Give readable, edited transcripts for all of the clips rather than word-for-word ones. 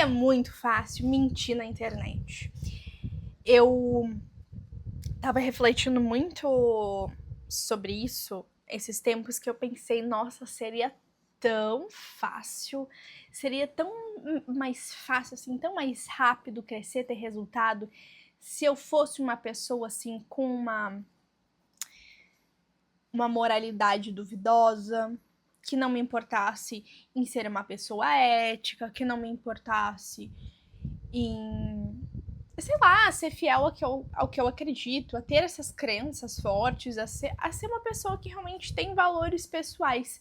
É muito fácil mentir na internet. Eu tava refletindo muito sobre isso esses tempos que eu pensei, nossa, seria tão fácil, seria tão mais fácil, assim, tão mais rápido crescer, ter resultado, se eu fosse uma pessoa, assim, com uma moralidade duvidosa, que não me importasse em ser uma pessoa ética, que não me importasse em, sei lá, ser fiel ao que eu acredito, a ter essas crenças fortes, a ser uma pessoa que realmente tem valores pessoais.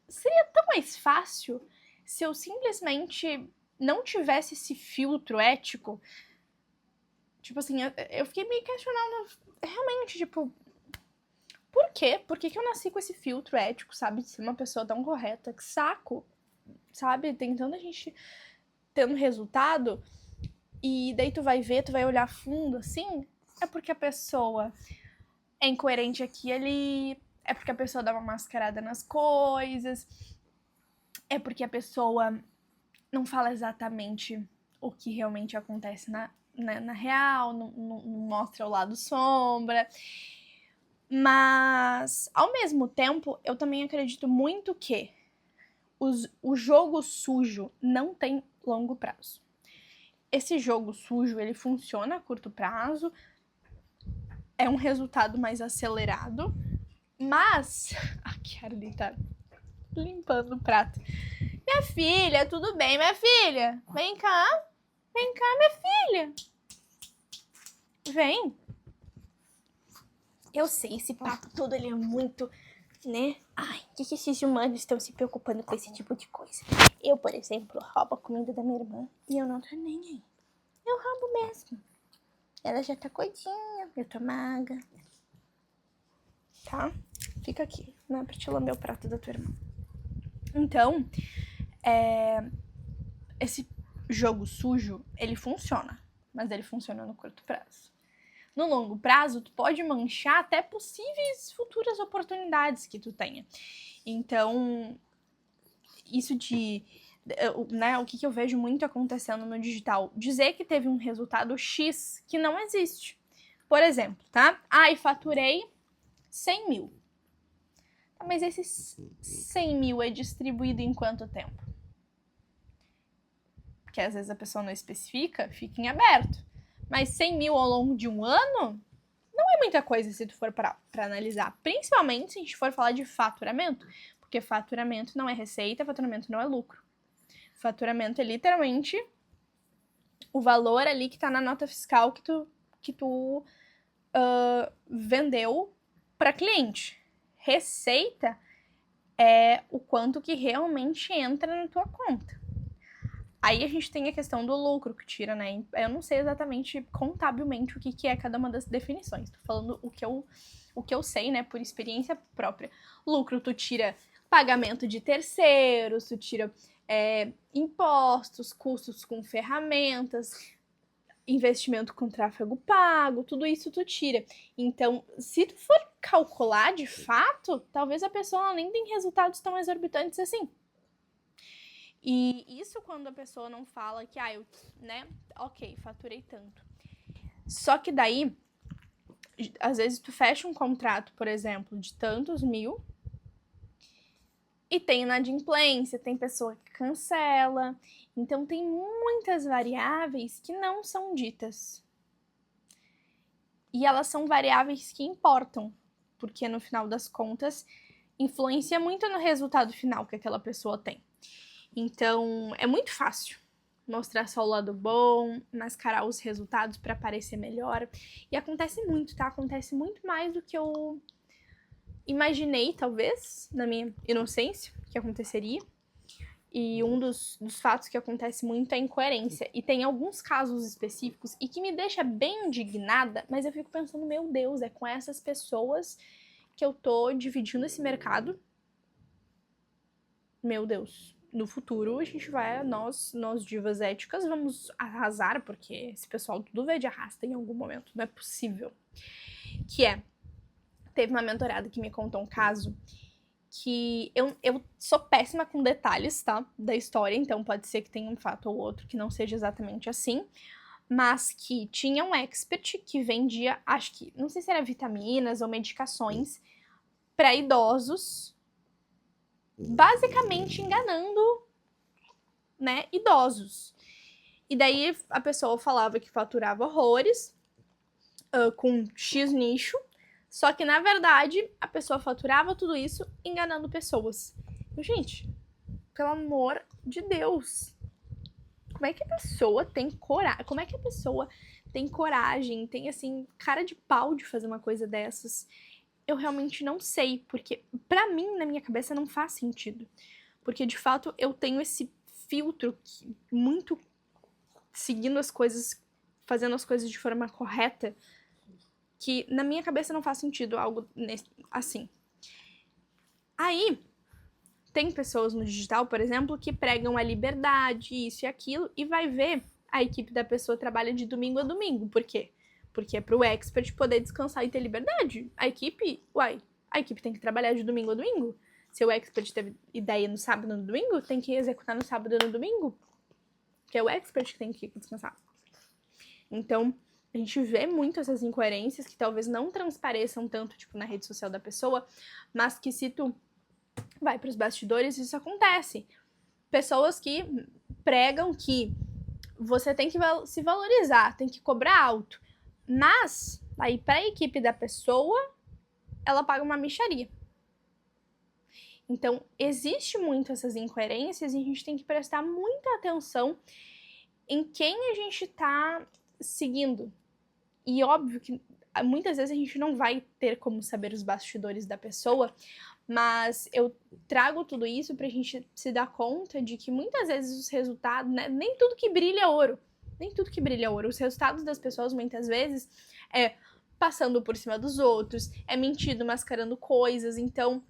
Seria tão mais fácil se eu simplesmente não tivesse esse filtro ético. Tipo assim, eu fiquei meio questionando, realmente, tipo, por quê? Por que eu nasci com esse filtro ético, sabe? De ser uma pessoa tão correta? Que saco, sabe? Tem tanta gente tendo resultado, e daí tu vai ver, tu vai olhar fundo, assim, é porque a pessoa é incoerente aqui e ali, é porque a pessoa dá uma mascarada nas coisas, é porque a pessoa não fala exatamente o que realmente acontece na real, não mostra o lado sombra. Mas, ao mesmo tempo, eu também acredito muito que o jogo sujo não tem longo prazo. Esse jogo sujo, ele funciona a curto prazo, é um resultado mais acelerado, mas... Aqui a Arlene tá limpando o prato. Minha filha, tudo bem, minha filha? Vem cá, minha filha. Vem. Eu sei, esse papo todo, ele é muito, né? Ai, o que esses humanos estão se preocupando com esse tipo de coisa? Eu, por exemplo, roubo a comida da minha irmã e eu não tô nem aí. Eu roubo mesmo. Ela já tá gordinha, eu tô magra. Tá? Fica aqui, não é pra te lamber o prato da tua irmã. Então, esse jogo sujo, ele funciona, mas ele funciona no curto prazo. No longo prazo, tu pode manchar até possíveis futuras oportunidades que tu tenha. Então, isso de... Né, o que eu vejo muito acontecendo no digital, dizer que teve um resultado X que não existe. Por exemplo, tá? Ai, faturei 100 mil. Mas esses 100 mil é distribuído em quanto tempo? Porque às vezes a pessoa não especifica, fica em aberto. Mas 100 mil ao longo de um ano não é muita coisa se tu for para analisar. Principalmente se a gente for falar de faturamento. Porque faturamento não é receita, faturamento não é lucro. Faturamento é literalmente o valor ali que tá na nota fiscal que tu vendeu para cliente. Receita é o quanto que realmente entra na tua conta. Aí a gente tem a questão do lucro que tira, né? Eu não sei exatamente contabilmente o que é cada uma das definições. Tô falando o que eu sei, né? Por experiência própria. Lucro, tu tira pagamento de terceiros, tu tira impostos, custos com ferramentas, investimento com tráfego pago, tudo isso tu tira. Então, se tu for calcular de fato, talvez a pessoa nem tenha resultados tão exorbitantes assim. E isso quando a pessoa não fala que, ok, faturei tanto. Só que daí, às vezes tu fecha um contrato, por exemplo, de tantos mil, e tem inadimplência, tem pessoa que cancela. Então tem muitas variáveis que não são ditas. E elas são variáveis que importam, porque no final das contas influencia muito no resultado final que aquela pessoa tem. Então é muito fácil mostrar só o lado bom, mascarar os resultados para parecer melhor. E acontece muito, tá? Acontece muito mais do que eu imaginei, talvez, na minha inocência, que aconteceria. E um dos fatos que acontece muito é a incoerência. E tem alguns casos específicos e que me deixa bem indignada, mas eu fico pensando, meu Deus, é com essas pessoas que eu tô dividindo esse mercado? Meu Deus. No futuro, a gente vai, nós divas éticas, vamos arrasar, porque esse pessoal tudo vê de arrasta em algum momento. Não é possível. Teve uma mentorada que me contou um caso que eu sou péssima com detalhes, tá? Da história, então pode ser que tenha um fato ou outro que não seja exatamente assim, mas que tinha um expert que vendia, acho que, não sei se era vitaminas ou medicações para idosos, basicamente enganando, né, idosos. E daí a pessoa falava que faturava horrores com X nicho, só que na verdade a pessoa faturava tudo isso enganando pessoas. Gente, pelo amor de Deus, como é que a pessoa tem coragem? Como é que a pessoa tem coragem, tem assim, cara de pau de fazer uma coisa dessas? Eu realmente não sei, porque pra mim, na minha cabeça, não faz sentido. Porque de fato eu tenho esse filtro muito seguindo as coisas, fazendo as coisas de forma correta, que na minha cabeça não faz sentido algo assim. Aí, tem pessoas no digital, por exemplo, que pregam a liberdade, isso e aquilo, e vai ver a equipe da pessoa trabalha de domingo a domingo. Por quê? Porque é pro expert poder descansar e ter liberdade. A equipe tem que trabalhar de domingo a domingo. Se o expert teve ideia no sábado e no domingo, tem que executar no sábado e no domingo. Que é o expert que tem que descansar. Então, a gente vê muito essas incoerências que talvez não transpareçam tanto, tipo, na rede social da pessoa, mas que se tu vai para os bastidores, isso acontece. Pessoas que pregam que você tem que se valorizar, tem que cobrar alto, mas aí para a equipe da pessoa, ela paga uma mixaria. Então, existe muito essas incoerências e a gente tem que prestar muita atenção em quem a gente tá seguindo. E óbvio que muitas vezes a gente não vai ter como saber os bastidores da pessoa, mas eu trago tudo isso pra gente se dar conta de que muitas vezes os resultados, né, nem tudo que brilha é ouro. Nem tudo que brilha é ouro. Os resultados das pessoas muitas vezes é passando por cima dos outros, é mentindo, mascarando coisas. Então,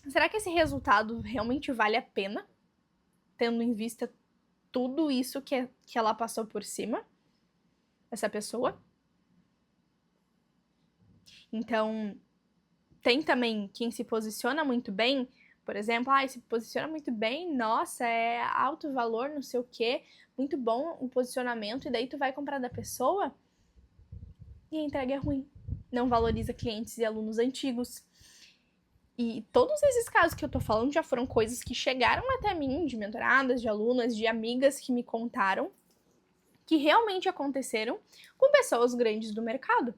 será que esse resultado realmente vale a pena? Tendo em vista tudo isso que ela passou por cima? Essa pessoa? Então, tem também quem se posiciona muito bem, por exemplo, se posiciona muito bem, nossa, é alto valor, não sei o quê, muito bom o posicionamento, e daí tu vai comprar da pessoa e a entrega é ruim. Não valoriza clientes e alunos antigos. E todos esses casos que eu tô falando já foram coisas que chegaram até mim, de mentoradas, de alunas, de amigas que me contaram, que realmente aconteceram com pessoas grandes do mercado.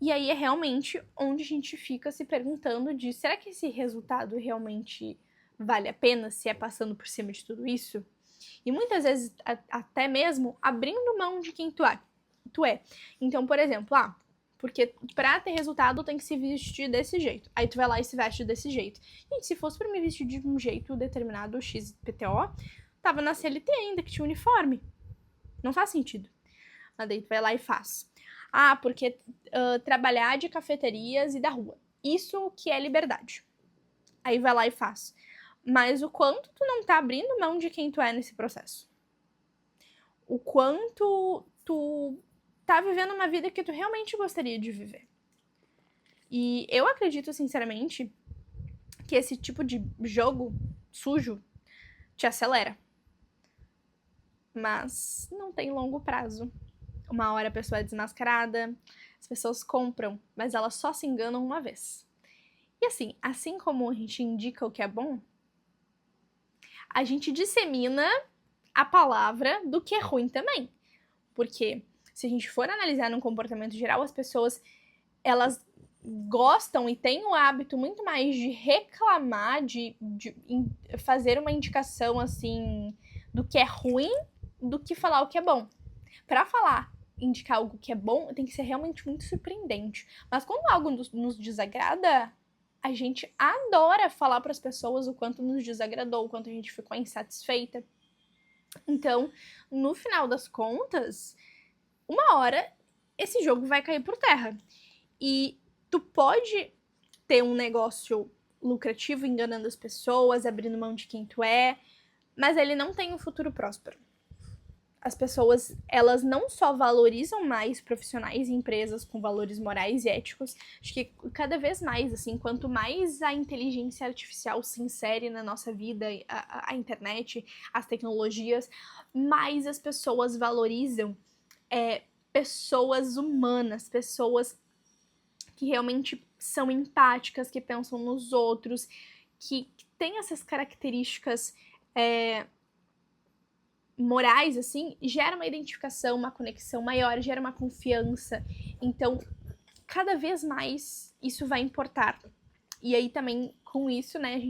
E aí é realmente onde a gente fica se perguntando de, será que esse resultado realmente vale a pena se é passando por cima de tudo isso? E muitas vezes até mesmo abrindo mão de quem tu é. Então, por exemplo, porque pra ter resultado tem que se vestir desse jeito. Aí tu vai lá e se veste desse jeito. Gente, se fosse pra me vestir de um jeito determinado, XPTO, tava na CLT ainda, que tinha uniforme. Não faz sentido. Mas daí tu vai lá e faz. Porque trabalhar de cafeterias e da rua. Isso que é liberdade. Aí vai lá e faz. Mas o quanto tu não tá abrindo mão de quem tu é nesse processo? O quanto tu tá vivendo uma vida que tu realmente gostaria de viver. E eu acredito, sinceramente, que esse tipo de jogo sujo te acelera. Mas não tem longo prazo. Uma hora a pessoa é desmascarada, as pessoas compram, mas elas só se enganam uma vez. E assim como a gente indica o que é bom, a gente dissemina a palavra do que é ruim também. Porque se a gente for analisar num comportamento geral, as pessoas, elas gostam e têm o hábito muito mais de reclamar, de fazer uma indicação, assim, do que é ruim, do que falar o que é bom. Pra indicar algo que é bom, tem que ser realmente muito surpreendente. Mas quando algo nos desagrada, a gente adora falar para as pessoas o quanto nos desagradou, o quanto a gente ficou insatisfeita. Então, no final das contas, uma hora esse jogo vai cair por terra. E tu pode ter um negócio lucrativo enganando as pessoas, abrindo mão de quem tu é, mas ele não tem um futuro próspero. as pessoas, elas não só valorizam mais profissionais e empresas com valores morais e éticos, acho que cada vez mais, assim, quanto mais a inteligência artificial se insere na nossa vida, a internet, as tecnologias, mais as pessoas valorizam pessoas humanas, pessoas que realmente são empáticas, que pensam nos outros, que têm essas características morais, assim, gera uma identificação, uma conexão maior, gera uma confiança. Então, cada vez mais isso vai importar. E aí também, com isso, né,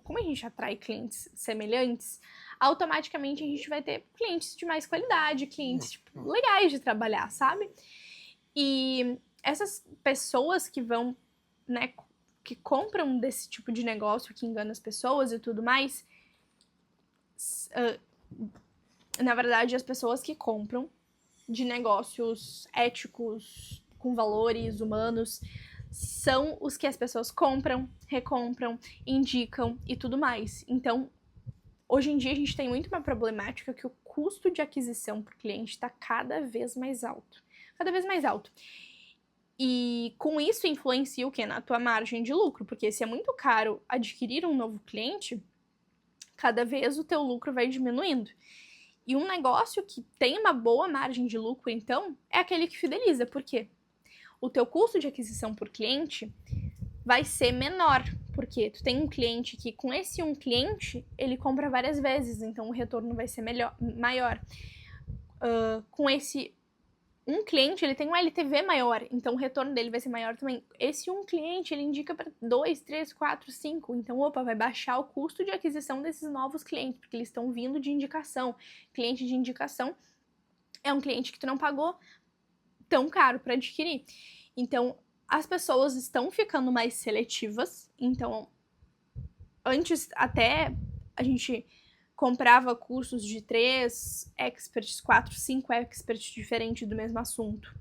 como a gente atrai clientes semelhantes, automaticamente a gente vai ter clientes de mais qualidade, clientes tipo, legais de trabalhar, sabe? E essas pessoas que vão, né, que compram desse tipo de negócio que engana as pessoas e tudo mais, na verdade, as pessoas que compram de negócios éticos, com valores humanos, são os que as pessoas compram, recompram, indicam e tudo mais. Então, hoje em dia a gente tem muito uma problemática que o custo de aquisição para o cliente está cada vez mais alto. Cada vez mais alto. E com isso influencia o quê? Na tua margem de lucro, porque se é muito caro adquirir um novo cliente, cada vez o teu lucro vai diminuindo. E um negócio que tem uma boa margem de lucro, então, é aquele que fideliza. Por quê? O teu custo de aquisição por cliente vai ser menor, porque tu tem um cliente que, com esse um cliente, ele compra várias vezes, então o retorno vai ser maior. Com esse um cliente, ele tem um LTV maior, então o retorno dele vai ser maior também. Esse um cliente, ele indica para 2, 3, 4, 5, então, vai baixar o custo de aquisição desses novos clientes, porque eles estão vindo de indicação. Cliente de indicação é um cliente que tu não pagou tão caro para adquirir. Então, as pessoas estão ficando mais seletivas, então, antes até a gente comprava cursos de 3 experts, 4, 5 experts diferentes do mesmo assunto.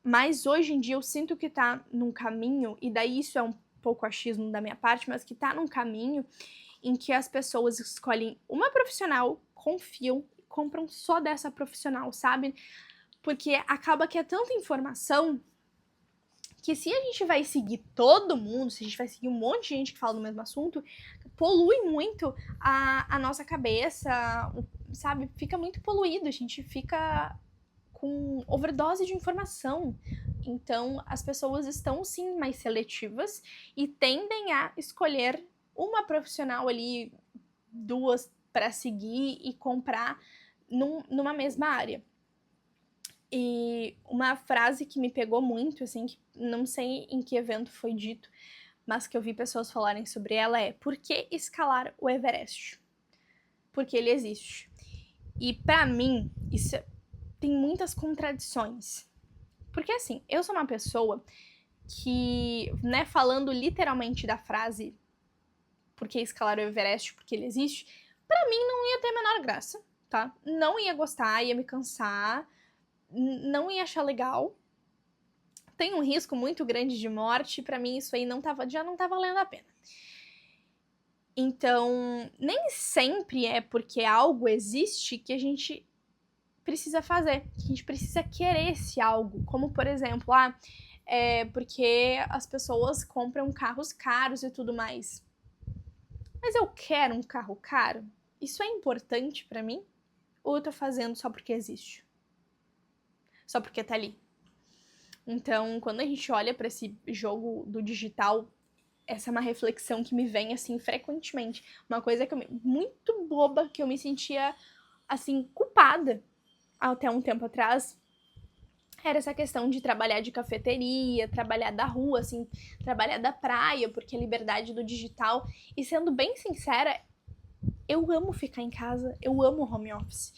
Mas hoje em dia eu sinto que tá num caminho, e daí isso é um pouco achismo da minha parte, mas que tá num caminho em que as pessoas escolhem uma profissional, confiam e compram só dessa profissional, sabe? Porque acaba que é tanta informação que se a gente vai seguir todo mundo, se a gente vai seguir um monte de gente que fala do mesmo assunto, polui muito a nossa cabeça, sabe? Fica muito poluído, a gente fica com overdose de informação. Então, as pessoas estão, sim, mais seletivas e tendem a escolher uma profissional ali, 2 para seguir e comprar numa mesma área. E uma frase que me pegou muito, assim, que não sei em que evento foi dito, mas que eu vi pessoas falarem sobre ela é: por que escalar o Everest? Porque ele existe. E pra mim, isso tem muitas contradições. Porque assim, eu sou uma pessoa que, né, falando literalmente da frase por que escalar o Everest, porque ele existe, pra mim não ia ter a menor graça, tá? Não ia gostar, ia me cansar, não ia achar legal. Tem um risco muito grande de morte, pra mim isso aí já não tá valendo a pena. Então, nem sempre é porque algo existe que a gente precisa fazer, que a gente precisa querer esse algo. Como, por exemplo, porque as pessoas compram carros caros e tudo mais. Mas eu quero um carro caro? Isso é importante pra mim? Ou eu tô fazendo só porque existe? Só porque tá ali? Então, quando a gente olha pra esse jogo do digital, essa é uma reflexão que me vem, assim, frequentemente. Uma coisa muito boba, que eu me sentia, assim, culpada até um tempo atrás, era essa questão de trabalhar de cafeteria, trabalhar da rua, assim, trabalhar da praia, porque a liberdade do digital. E sendo bem sincera, eu amo ficar em casa, eu amo home office.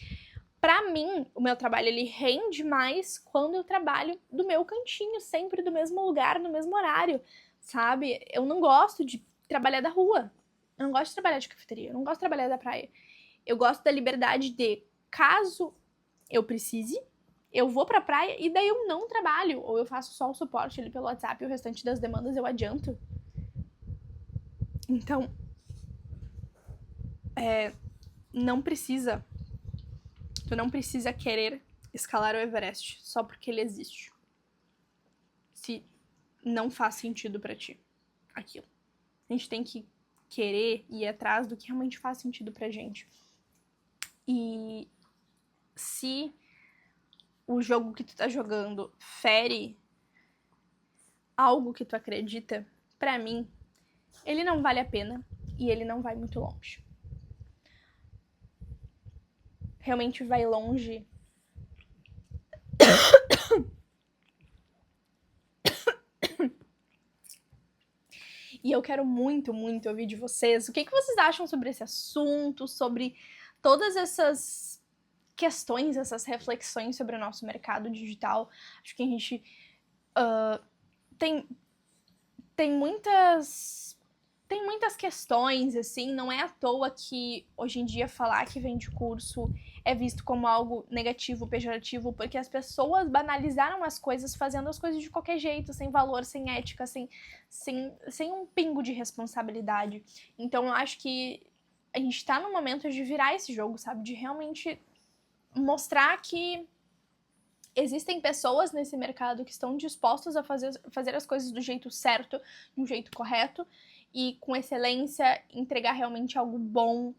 Pra mim, o meu trabalho, ele rende mais quando eu trabalho do meu cantinho, sempre do mesmo lugar, no mesmo horário, sabe? Eu não gosto de trabalhar da rua, eu não gosto de trabalhar de cafeteria, eu não gosto de trabalhar da praia. Eu gosto da liberdade de, caso eu precise, eu vou pra praia e daí eu não trabalho, ou eu faço só o suporte ali pelo WhatsApp e o restante das demandas eu adianto. Então, não precisa Tu não precisa querer escalar o Everest só porque ele existe. Se não faz sentido pra ti aquilo. A gente tem que querer ir atrás do que realmente faz sentido pra gente. E se o jogo que tu tá jogando fere algo que tu acredita, pra mim, ele não vale a pena e ele não vai muito longe. Realmente vai longe. E eu quero muito, muito ouvir de vocês. O que vocês acham sobre esse assunto, sobre todas essas questões, essas reflexões sobre o nosso mercado digital? Acho que a gente tem muitas questões, assim, não é à toa que hoje em dia falar que vende curso é visto como algo negativo, pejorativo, porque as pessoas banalizaram as coisas, fazendo as coisas de qualquer jeito, sem valor, sem ética, sem um pingo de responsabilidade. Então eu acho que a gente tá no momento de virar esse jogo, sabe? De realmente mostrar que existem pessoas nesse mercado que estão dispostas a fazer as coisas do jeito certo, de um jeito correto, e com excelência, entregar realmente algo bom.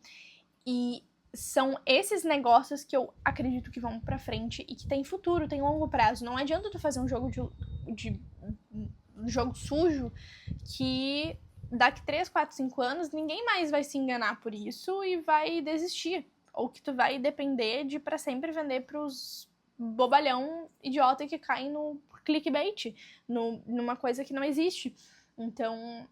E são esses negócios que eu acredito que vão pra frente e que tem futuro, tem longo prazo. Não adianta tu fazer um jogo jogo sujo que daqui 3, 4, 5 anos ninguém mais vai se enganar por isso e vai desistir. Ou que tu vai depender de pra sempre vender pros bobalhão idiota que cai no clickbait, numa coisa que não existe. Então,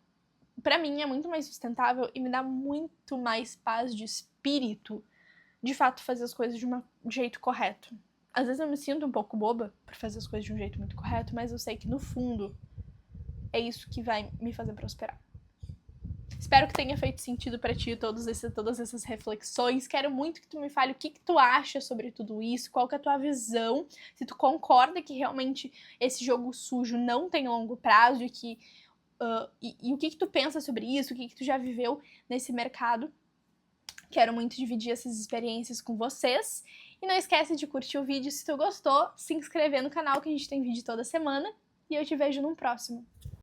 pra mim é muito mais sustentável e me dá muito mais paz de espírito, de fato, fazer as coisas de um jeito correto. Às vezes eu me sinto um pouco boba por fazer as coisas de um jeito muito correto, mas eu sei que no fundo é isso que vai me fazer prosperar. Espero que tenha feito sentido pra ti todas essas reflexões. Quero muito que tu me fale o que tu acha sobre tudo isso, qual que é a tua visão, se tu concorda que realmente esse jogo sujo não tem longo prazo e que e o que tu pensa sobre isso, o que tu já viveu nesse mercado. Quero muito dividir essas experiências com vocês. E não esquece de curtir o vídeo se tu gostou, se inscrever no canal que a gente tem vídeo toda semana. E eu te vejo no próximo.